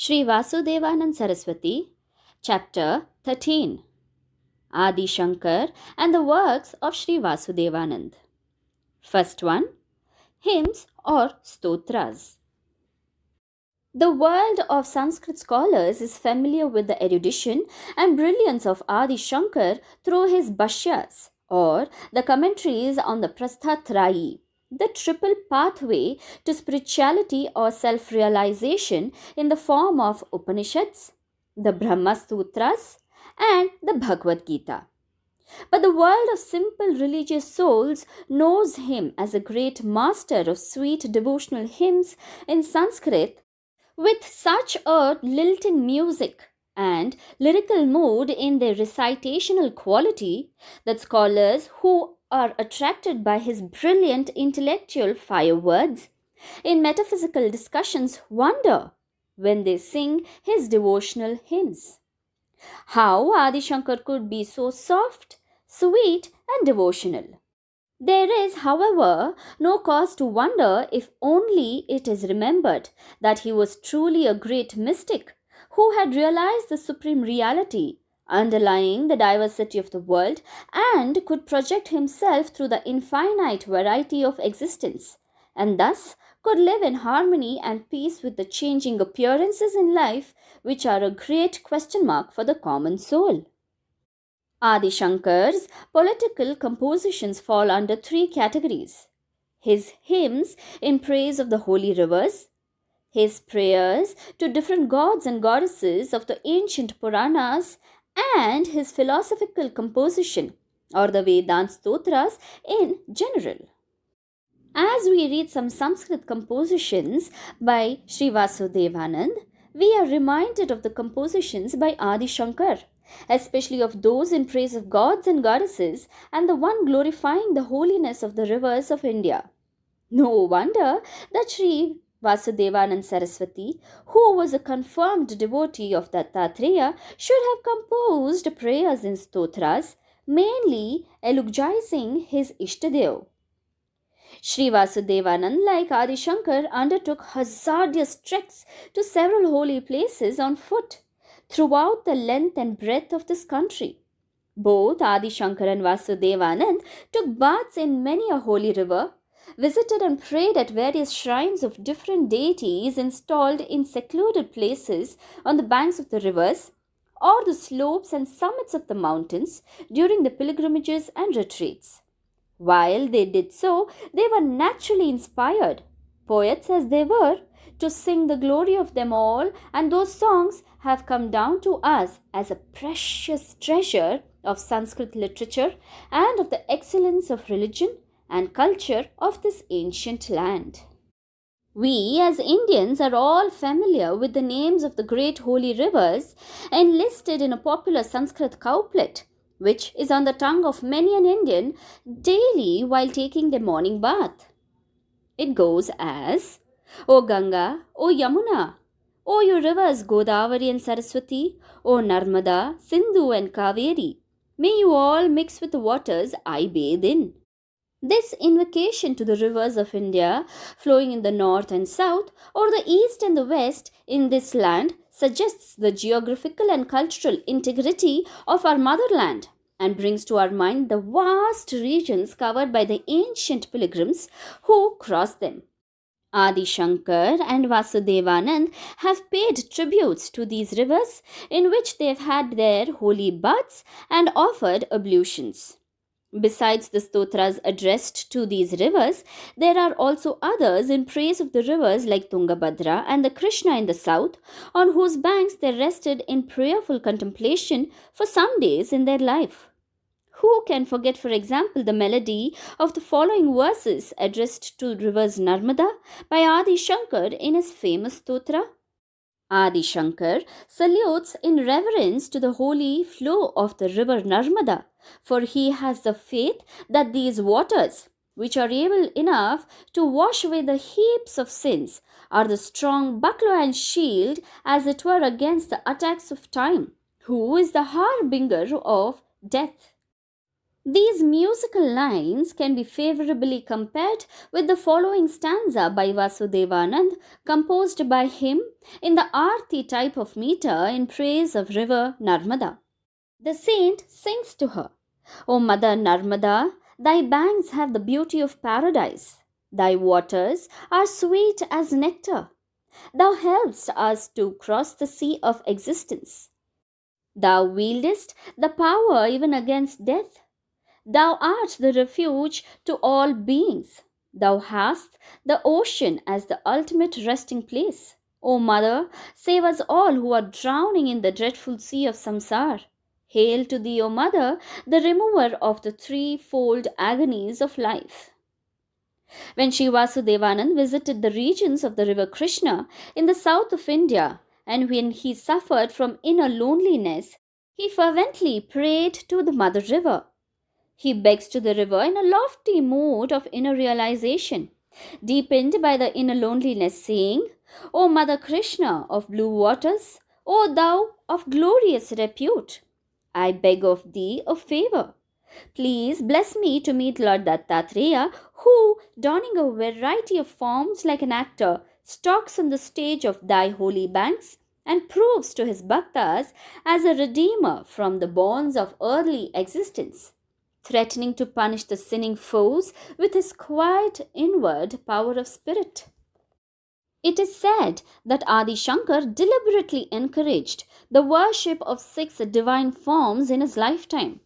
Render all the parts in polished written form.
Sri Vasudevanand Saraswati, Chapter 13, Adi Shankar and the works of Sri Vasudevanand. First one, hymns or stotras. The world of Sanskrit scholars is familiar with the erudition and brilliance of Adi Shankar through his bhashyas, or the commentaries on the Prasthatrayi, the triple pathway to spirituality or self realization in the form of Upanishads, the Brahma Sutras, and the Bhagavad Gita. But the world of simple religious souls knows him as a great master of sweet devotional hymns in Sanskrit with such a lilting music and lyrical mood in their recitational quality that scholars who are attracted by his brilliant intellectual fire words in metaphysical discussions wonder when they sing his devotional hymns. How Adi Shankar could be so soft, sweet, and devotional. There is, however, no cause to wonder if only it is remembered that he was truly a great mystic who had realized the supreme reality underlying the diversity of the world and could project himself through the infinite variety of existence, and thus could live in harmony and peace with the changing appearances in life which are a great question mark for the common soul. Adi Shankar's political compositions fall under three categories: his hymns in praise of the holy rivers, his prayers to different gods and goddesses of the ancient Puranas, and his philosophical composition or the Vedant Stotras in general. As we read some Sanskrit compositions by Sri Vasudevanand, we are reminded of the compositions by Adi Shankar, especially of those in praise of gods and goddesses and the one glorifying the holiness of the rivers of India. No wonder that Sri Vasudevanand Saraswati, who was a confirmed devotee of Dattatreya, should have composed prayers in stotras, mainly eulogizing his Ishtadev. Sri Vasudevanand, like Adi Shankar, undertook hazardous treks to several holy places on foot throughout the length and breadth of this country. Both Adi Shankar and Vasudevanand took baths in many a holy river, visited and prayed at various shrines of different deities installed in secluded places on the banks of the rivers or the slopes and summits of the mountains during the pilgrimages and retreats. While they did so, they were naturally inspired, poets as they were, to sing the glory of them all, and those songs have come down to us as a precious treasure of Sanskrit literature and of the excellence of religion and culture of this ancient land. We as Indians are all familiar with the names of the great holy rivers enlisted in a popular Sanskrit couplet, which is on the tongue of many an Indian daily while taking their morning bath. It goes as, O Ganga, O Yamuna, O you rivers Godavari and Saraswati, O Narmada, Sindhu and Kaveri, may you all mix with the waters I bathe in. This invocation to the rivers of India flowing in the north and south, or the east and the west in this land, suggests the geographical and cultural integrity of our motherland and brings to our mind the vast regions covered by the ancient pilgrims who crossed them. Adi Shankar and Vasudevanand have paid tributes to these rivers in which they have had their holy baths and offered ablutions. Besides the stotras addressed to these rivers, there are also others in praise of the rivers like Tungabhadra and the Krishna in the south, on whose banks they rested in prayerful contemplation for some days in their life. Who can forget, for example, the melody of the following verses addressed to rivers Narmada by Adi Shankar in his famous stotra? Adi Shankar salutes in reverence to the holy flow of the river Narmada, for he has the faith that these waters, which are able enough to wash away the heaps of sins, are the strong buckler and shield, as it were, against the attacks of time, who is the harbinger of death. These musical lines can be favorably compared with the following stanza by Vasudevanand, composed by him in the Aarti type of meter in praise of river Narmada. The saint sings to her, O Mother Narmada, thy banks have the beauty of paradise. Thy waters are sweet as nectar. Thou helpst us to cross the sea of existence. Thou wieldest the power even against death. Thou art the refuge to all beings. Thou hast the ocean as the ultimate resting place. O Mother, save us all who are drowning in the dreadful sea of samsar. Hail to thee, O Mother, the remover of the threefold agonies of life. When Sri Vasudevanand visited the regions of the river Krishna in the south of India, and when he suffered from inner loneliness, he fervently prayed to the mother river. He begs to the river in a lofty mood of inner realization, deepened by the inner loneliness, saying, O Mother Krishna of blue waters, O thou of glorious repute, I beg of thee a favor. Please bless me to meet Lord Dattatreya, who, donning a variety of forms like an actor, stalks on the stage of thy holy banks and proves to his bhaktas as a redeemer from the bonds of earthly existence, threatening to punish the sinning foes with his quiet inward power of spirit. It is said that Adi Shankar deliberately encouraged the worship of six divine forms in his lifetime.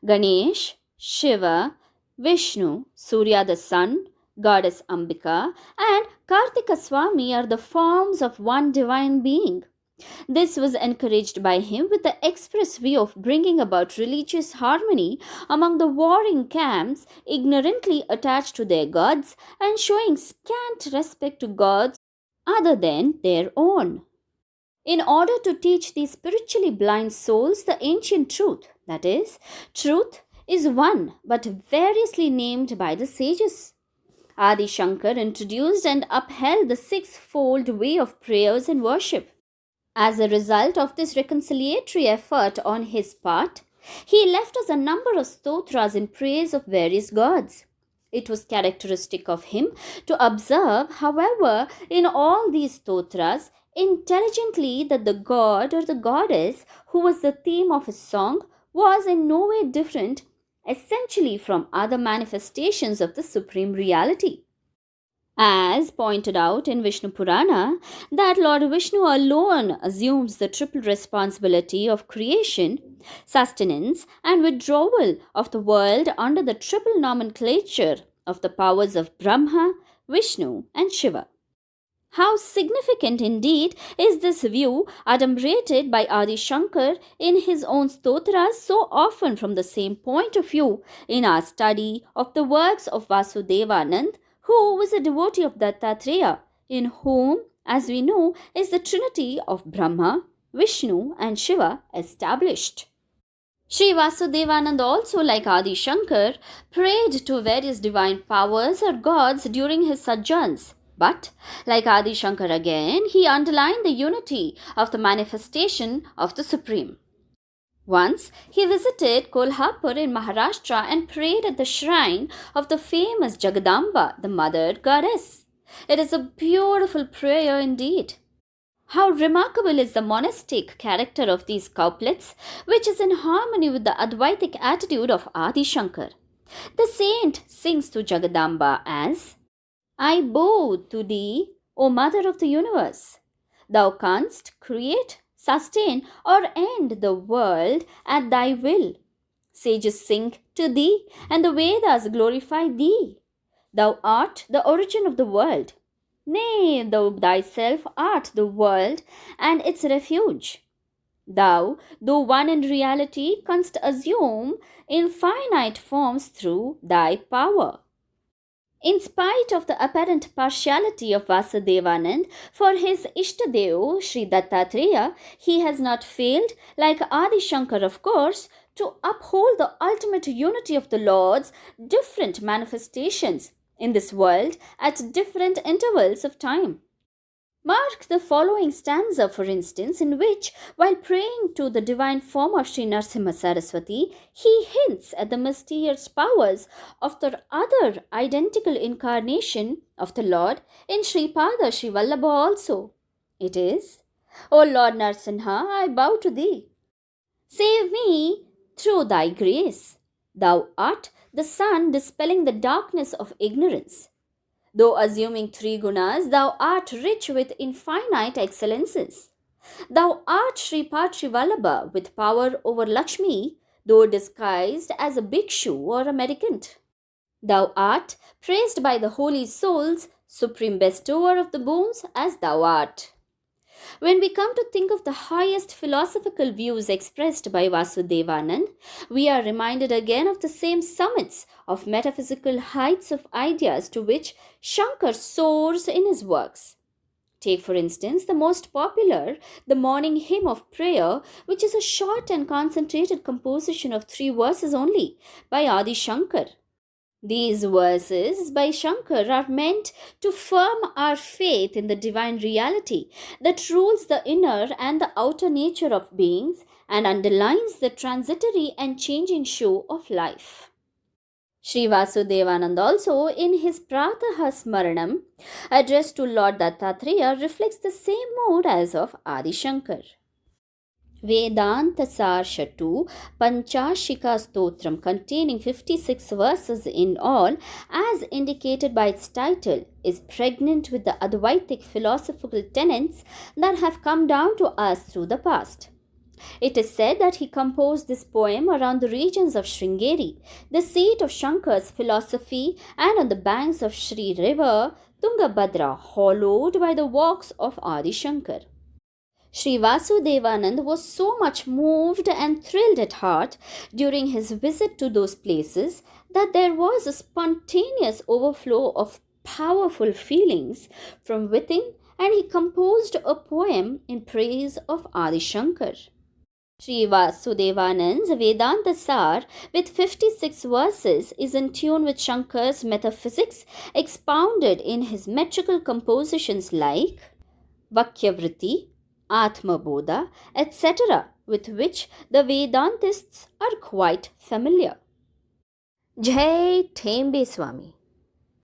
Ganesh, Shiva, Vishnu, Surya the sun, goddess Ambika, and Kartika Swami are the forms of one divine being. This was encouraged by him with the express view of bringing about religious harmony among the warring camps ignorantly attached to their gods and showing scant respect to gods other than their own. In order to teach these spiritually blind souls the ancient truth, that is, truth is one but variously named by the sages. Adi Shankar introduced and upheld the sixfold way of prayers and worship. As a result of this reconciliatory effort on his part, he left us a number of stotras in praise of various gods. It was characteristic of him to observe, however, in all these stotras, intelligently that the god or the goddess who was the theme of his song was in no way different essentially from other manifestations of the supreme reality. As pointed out in Vishnu Purana, that Lord Vishnu alone assumes the triple responsibility of creation, sustenance, and withdrawal of the world under the triple nomenclature of the powers of Brahma, Vishnu, and Shiva. How significant indeed is this view adumbrated by Adi Shankar in his own stotras so often from the same point of view in our study of the works of Vasudevanand, who was a devotee of Dattatreya, in whom, as we know, is the trinity of Brahma, Vishnu, and Shiva established. Sri Vasudevanand also, like Adi Shankar, prayed to various divine powers or gods during his sojourns. But, like Adi Shankar again, he underlined the unity of the manifestation of the Supreme. Once, he visited Kolhapur in Maharashtra and prayed at the shrine of the famous Jagadamba, the mother goddess. It is a beautiful prayer indeed. How remarkable is the monastic character of these couplets, which is in harmony with the Advaitic attitude of Adi Shankar. The saint sings to Jagadamba as, I bow to thee, O Mother of the universe. Thou canst create, sustain, or end the world at thy will. Sages sing to thee, and the Vedas glorify thee. Thou art the origin of the world. Nay, thou thyself art the world and its refuge. Thou, though one in reality, canst assume infinite forms through thy power. In spite of the apparent partiality of Vasudevanand for his Ishtadev, Sri Dattatreya, he has not failed, like Adi Shankar of course, to uphold the ultimate unity of the Lord's different manifestations in this world at different intervals of time. Mark the following stanza, for instance, in which, while praying to the divine form of Sri Narasimha Saraswati, he hints at the mysterious powers of the other identical incarnation of the Lord in Sri Pada Sri Vallabha also. It is, O Lord Narasimha, I bow to thee. Save me through thy grace. Thou art the sun dispelling the darkness of ignorance. Though assuming three gunas, thou art rich with infinite excellences. Thou art Sri Patri Vallabha with power over Lakshmi, though disguised as a bhikshu or a mendicant. Thou art praised by the holy souls, supreme bestower of the boons as thou art. When we come to think of the highest philosophical views expressed by Vasudevanand, we are reminded again of the same summits of metaphysical heights of ideas to which Shanker soars in his works. Take, for instance, the most popular, the Morning Hymn of Prayer, which is a short and concentrated composition of 3 verses only by Adi Shankar. These verses by Shankar are meant to firm our faith in the divine reality that rules the inner and the outer nature of beings and underlines the transitory and changing show of life. Sri Vasudevanand also, in his Prataha Smaranam, addressed to Lord Dattatreya, reflects the same mood as of Adi Shankar. Vedanta Sarshatu Panchashika Stotram, containing 56 verses in all, as indicated by its title, is pregnant with the Advaitic philosophical tenets that have come down to us through the past. It is said that he composed this poem around the regions of Sringeri, the seat of Shankar's philosophy, and on the banks of Sri River Tungabhadra, hallowed by the walks of Adi Shankar. Sri Vasudevanand was so much moved and thrilled at heart during his visit to those places that there was a spontaneous overflow of powerful feelings from within, and he composed a poem in praise of Adi Shankar. Sri Vasudevanand's Vedanta Sar, with 56 verses, is in tune with Shankar's metaphysics expounded in his metrical compositions like Vakyavritti, Atma Bodha, etc., with which the Vedantists are quite familiar. Jai Thembe Swami.